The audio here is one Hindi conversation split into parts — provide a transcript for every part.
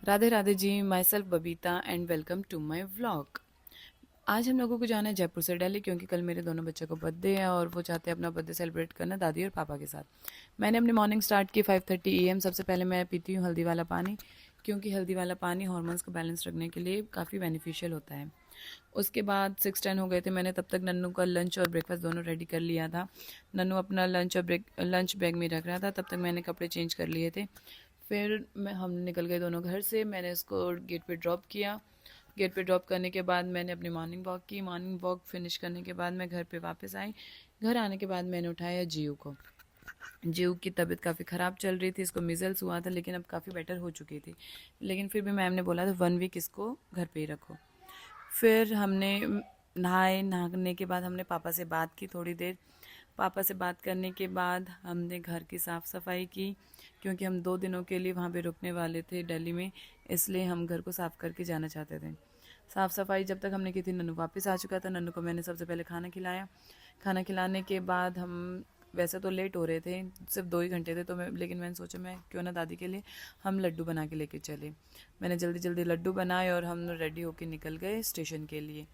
Radhe Radhe ji, myself Babita and welcome to my vlog. आज हम लोगों को जाना है जयपुर से दिल्ली, क्योंकि कल मेरे दोनों बच्चों का बर्थडे है और वो चाहते हैं अपना बर्थडे सेलिब्रेट करना दादी और पापा के साथ। मैंने अपनी मॉर्निंग स्टार्ट की 5:30 AM। सबसे पहले मैं पीती हूँ हल्दी वाला पानी, क्योंकि हल्दी वाला पानी हार्मोन्स को बैलेंस रखने के लिए काफ़ी बेनिफिशियल होता है। उसके बाद 6:10 हो गए थे। मैंने तब तक नन्नू का लंच और ब्रेकफास्ट दोनों रेडी कर लिया था। नन्नू अपना लंच बैग में रख रहा था, तब तक मैंने कपड़े चेंज कर लिए थे। फिर हम निकल गए दोनों घर से। मैंने उसको गेट पे ड्रॉप किया। गेट पे ड्रॉप करने के बाद मैंने अपनी मॉर्निंग वॉक की। मॉर्निंग वॉक फिनिश करने के बाद मैं घर पे वापस आई। घर आने के बाद मैंने उठाया जीव को। जीव की तबीयत काफ़ी ख़राब चल रही थी, इसको मिजल्स हुआ था, लेकिन अब काफ़ी बेटर हो चुकी थी। लेकिन फिर भी मैम ने बोला था 1 वीक इसको घर पे ही रखो। फिर हमने नहाने के बाद हमने पापा से बात की थोड़ी देर। पापा से बात करने के बाद हमने घर की साफ़ सफाई की, क्योंकि हम 2 दिनों के लिए वहाँ पे रुकने वाले थे दिल्ली में, इसलिए हम घर को साफ़ करके जाना चाहते थे। साफ़ सफाई जब तक हमने की थी, नन्नू वापस आ चुका था। नन्नू को मैंने सबसे पहले खाना खिलाया। खाना खिलाने के बाद हम वैसे तो लेट हो रहे थे, सिर्फ 2 ही घंटे थे, लेकिन मैंने सोचा मैं क्यों ना दादी के लिए हम लड्डू बना के लेके चले। मैंने जल्दी जल्दी लड्डू बनाए और हम रेडी होके निकल गए स्टेशन के लिए।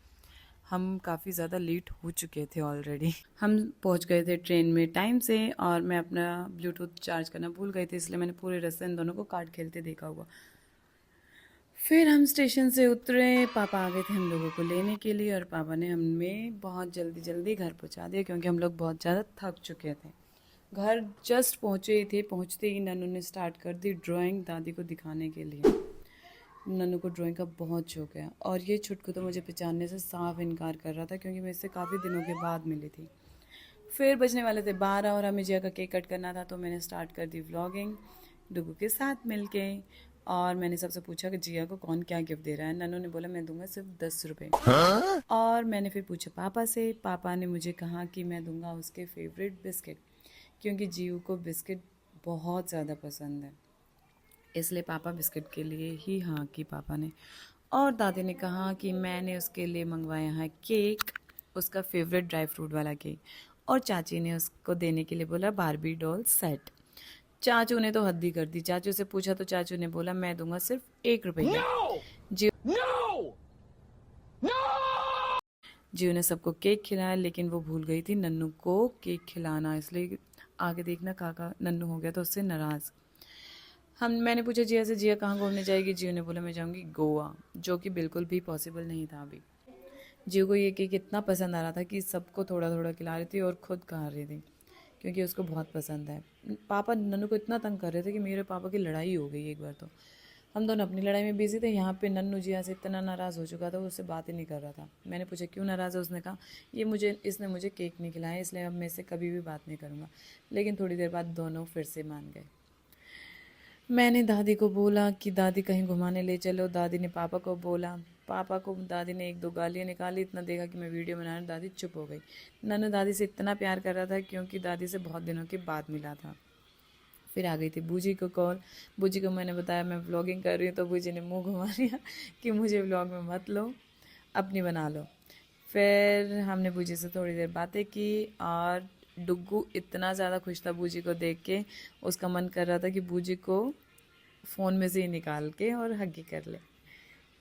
हम काफ़ी ज़्यादा लेट हो चुके थे ऑलरेडी। हम पहुंच गए थे ट्रेन में टाइम से, और मैं अपना ब्लूटूथ चार्ज करना भूल गई थी, इसलिए मैंने पूरे रास्ते इन दोनों को कार्ड खेलते देखा हुआ। फिर हम स्टेशन से उतरे। पापा आ गए थे हम लोगों को लेने के लिए, और पापा ने हमें बहुत जल्दी जल्दी घर पहुंचा दिया, क्योंकि हम लोग बहुत ज़्यादा थक चुके थे। घर जस्ट पहुंचे ही थे, पहुंचते ही नन्नू ने स्टार्ट कर दी ड्राइंग दादी को दिखाने के लिए। नन्नू को ड्राइंग का बहुत शौक है, और ये छुटकू तो मुझे पहचानने से साफ इनकार कर रहा था, क्योंकि मैं इससे काफ़ी दिनों के बाद मिली थी। फिर बजने वाले थे 12 और हमें जिया का केक कट करना था, तो मैंने स्टार्ट कर दी व्लॉगिंग डुगू के साथ मिलके। और मैंने सबसे पूछा कि जिया को कौन क्या गिफ्ट दे रहा है। नन्नू ने बोला मैं दूंगा सिर्फ 10 रुपये। और मैंने फिर पूछा पापा से। पापा ने मुझे कहा कि मैं दूंगा उसके फेवरेट बिस्किट, क्योंकि जीव को बिस्किट बहुत ज़्यादा पसंद है, इसलिए पापा बिस्किट के लिए ही हाँ की पापा ने। और दादी ने कहा कि मैंने उसके लिए मंगवाया है केक, उसका फेवरेट ड्राई फ्रूट वाला केक। और चाची ने उसको देने के लिए बोला बारबी डॉल सेट। चाचू ने तो हद ही कर दी। चाचू से पूछा तो चाचू ने बोला मैं दूंगा सिर्फ 1 रुपये का। No! जी No! No! जीव ने सबको केक खिलाया, लेकिन वो भूल गई थी नन्नू को केक खिलाना, इसलिए आगे देखना काका नन्नू हो गया तो उससे नाराज़। मैंने पूछा जिया से जिया कहाँ घूमने जाएगी। जियो ने बोला मैं जाऊँगी गोवा, जो कि बिल्कुल भी पॉसिबल नहीं था अभी। जियो को ये केक इतना पसंद आ रहा था कि सबको थोड़ा थोड़ा खिला रही थी और खुद खा रही थी, क्योंकि उसको बहुत पसंद है। पापा नन्नू को इतना तंग कर रहे थे कि मेरे पापा की लड़ाई हो गई एक बार। तो हम दोनों अपनी लड़ाई में बिजी थे, यहाँ पे नन्नू जिया से इतना नाराज़ हो चुका था, वो उससे बात ही नहीं कर रहा था। मैंने पूछा क्यों नाराज़ है। उसने कहा इसने मुझे केक नहीं खिलाया, इसलिए अब मैं इससे कभी भी बात नहीं करूँगा। लेकिन थोड़ी देर बाद दोनों फिर से मान गए। मैंने दादी को बोला कि दादी कहीं घुमाने ले चलो। दादी ने पापा को बोला। पापा को दादी ने 1-2 गालियाँ निकाली। इतना देखा कि मैं वीडियो बना रही हूँ, दादी चुप हो गई। नन्नू दादी से इतना प्यार कर रहा था, क्योंकि दादी से बहुत दिनों के बाद मिला था। फिर आ गई थी बूजी को कॉल। बूजी को मैंने बताया मैं व्लॉगिंग कर रही हूँ, तो बूजी ने मुंह घुमा लिया कि मुझे व्लॉग में मत लो, अपनी बना लो। फिर हमने बूजी से थोड़ी देर बातें की, और डुग्गू इतना ज़्यादा खुश था बूजी को देख के, उसका मन कर रहा था कि बूजी को फ़ोन में से ही निकाल के और हगी कर ले।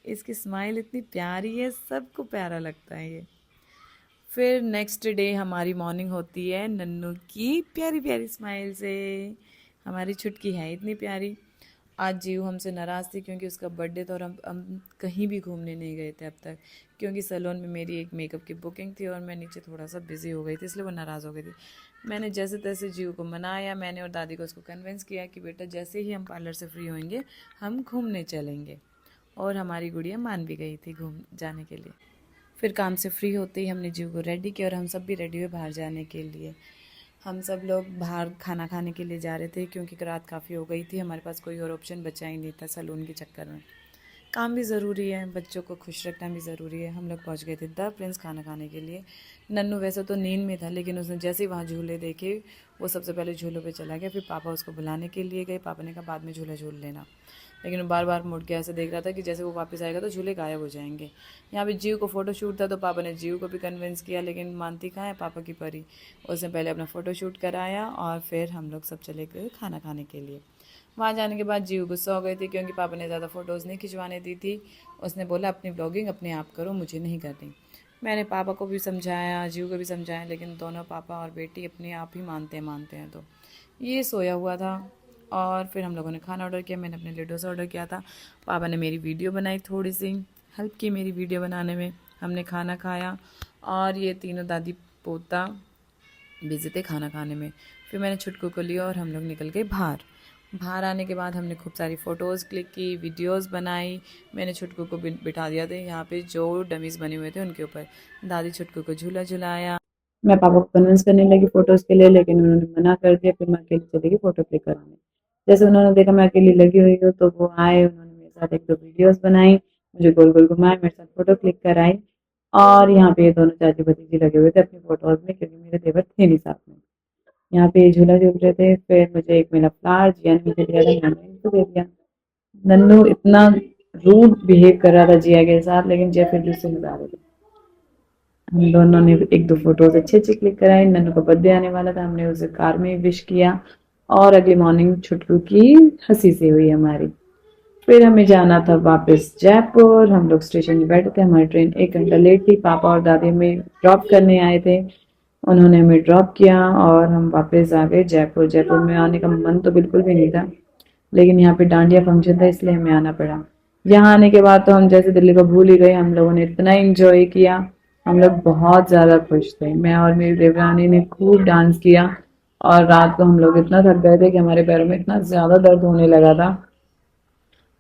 इसकी स्माइल इतनी प्यारी है, सबको प्यारा लगता है ये। फिर नेक्स्ट डे हमारी मॉर्निंग होती है नन्नू की प्यारी प्यारी स्माइल से। हमारी छुटकी है इतनी प्यारी। आज जीव हमसे नाराज़ थी, क्योंकि उसका बर्थडे था और हम कहीं भी घूमने नहीं गए थे अब तक, क्योंकि सैलून में मेरी एक मेकअप की बुकिंग थी और मैं नीचे थोड़ा सा बिज़ी हो गई थी, इसलिए वो नाराज़ हो गई थी। मैंने जैसे तैसे जीव को मनाया। मैंने और दादी को उसको कन्विंस किया कि बेटा जैसे ही हम पार्लर से फ्री होंगे हम घूमने चलेंगे, और हमारी गुड़िया मान भी गई थी घूम जाने के लिए। फिर काम से फ्री होते ही हमने जीव को रेडी किया, और हम सब भी रेडी हुए बाहर जाने के लिए। हम सब लोग बाहर खाना खाने के लिए जा रहे थे, क्योंकि रात काफ़ी हो गई थी, हमारे पास कोई और ऑप्शन बचा ही नहीं था सैलून के चक्कर में। काम भी ज़रूरी है, बच्चों को खुश रखना भी ज़रूरी है। हम लोग पहुँच गए थे द प्रिंस खाना खाने के लिए। नन्नू वैसे तो नींद में था, लेकिन उसने जैसे ही वहाँ झूले देखे वो सबसे पहले झूलों पे चला गया। फिर पापा उसको बुलाने के लिए गए। पापा ने कहा बाद में झूला झूल लेना, लेकिन वो बार बार मुड़ के ऐसे देख रहा था कि जैसे वो वापस आएगा तो झूले गायब हो जाएंगे। यहाँ पे जीव को फ़ोटो शूट था, तो पापा ने जीव को भी कन्विंस किया, लेकिन मानती कहाँ है पापा की परी। उसने पहले अपना फ़ोटो शूट कराया, और फिर हम लोग सब चले गए खाना खाने के लिए। वहाँ जाने के बाद जीव गुस्सा हो गई थी क्योंकि पापा ने ज़्यादा फ़ोटोज़ नहीं खिंचवाने दी थी। उसने बोला अपनी ब्लॉगिंग अपने आप करो, मुझे नहीं करनी। मैंने पापा को भी समझाया, जीव को भी समझाया, लेकिन दोनों पापा और बेटी अपने आप ही मानते हैं। तो ये सोया हुआ था और फिर हम लोगों ने खाना ऑर्डर किया। मैंने अपने लिए डोसा ऑर्डर किया था। पापा ने मेरी वीडियो बनाई, थोड़ी सी हेल्प की मेरी वीडियो बनाने में। हमने खाना खाया और ये तीनों दादी पोता बिज़ी थे खाना खाने में। फिर मैंने छुटकू को लिया और हम लोग निकल गए बाहर। बाहर आने के बाद हमने खूब सारी फ़ोटोज़ क्लिक की, वीडियोज़ बनाई। मैंने छुटकू को बिठा दिया था यहाँ पे जो डमीज़ बने हुए थे उनके ऊपर। दादी छुटकू को झूला झुलाया। मैं पापा को कन्विंस करने लगी फ़ोटोज़ के लिए, लेकिन उन्होंने मना कर दिया। फिर मैं अकेली चली गई फ़ोटो क्लिक कराने। जैसे उन्होंने देखा मैं अकेली लगी हुई हूँ तो वो आए, उन्होंने मेरे साथ 1-2 वीडियोज़ बनाई, मुझे गोल-गोल घुमाए, मेरे साथ फ़ोटो क्लिक कराई। और यहाँ पे ये दोनों चाची-भतीजी लगे हुए थे अपनी फ़ोटोज़ में क्योंकि मेरे देवर थे नहीं साथ में। यहाँ पे झूला झूल रहे थे। फिर मुझे एक मिला फ्लावर, जिया ने मुझे दिया था, मैंने इनको दे दिया। नन्नू इतना रूड बिहेव कर रहा था जिया के साथ, लेकिन जिया फिर भी उससे मिला रही थी। हम दोनों ने 1-2 फ़ोटोज़ अच्छे-अच्छे क्लिक कराए। नन्नू का बर्थडे आने वाला था, हमने उसे कार में विश किया और अगली मॉर्निंग छुटकू की हँसी सी हुई हमारी। फिर हमें जाना था वापस जयपुर। हम लोग स्टेशन में बैठे थे, हमारी ट्रेन 1 घंटा लेट थी। पापा और दादी हमें ड्रॉप करने आए थे। उन्होंने हमें ड्रॉप किया और हम वापस आ गए जयपुर। जयपुर में आने का मन तो बिल्कुल भी नहीं था, लेकिन यहाँ पे डांडिया फंक्शन था इसलिए हमें आना पड़ा। यहाँ आने के बाद तो हम जैसे दिल्ली को भूल ही गए। हम लोगों ने इतना एंजॉय किया, हम लोग बहुत ज़्यादा खुश थे। मैं और मेरी देवरानी ने खूब डांस किया और रात को हम लोग इतना थक गए थे कि हमारे पैरों में इतना ज़्यादा दर्द होने लगा था,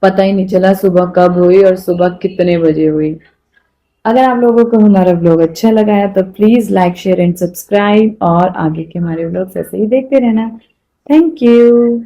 पता ही नहीं चला सुबह कब हुई और सुबह कितने बजे हुई। अगर आप लोगों को हमारा व्लॉग अच्छा लगा है तो please like, share and subscribe और आगे के हमारे व्लॉग्स ऐसे ही देखते रहना। Thank you.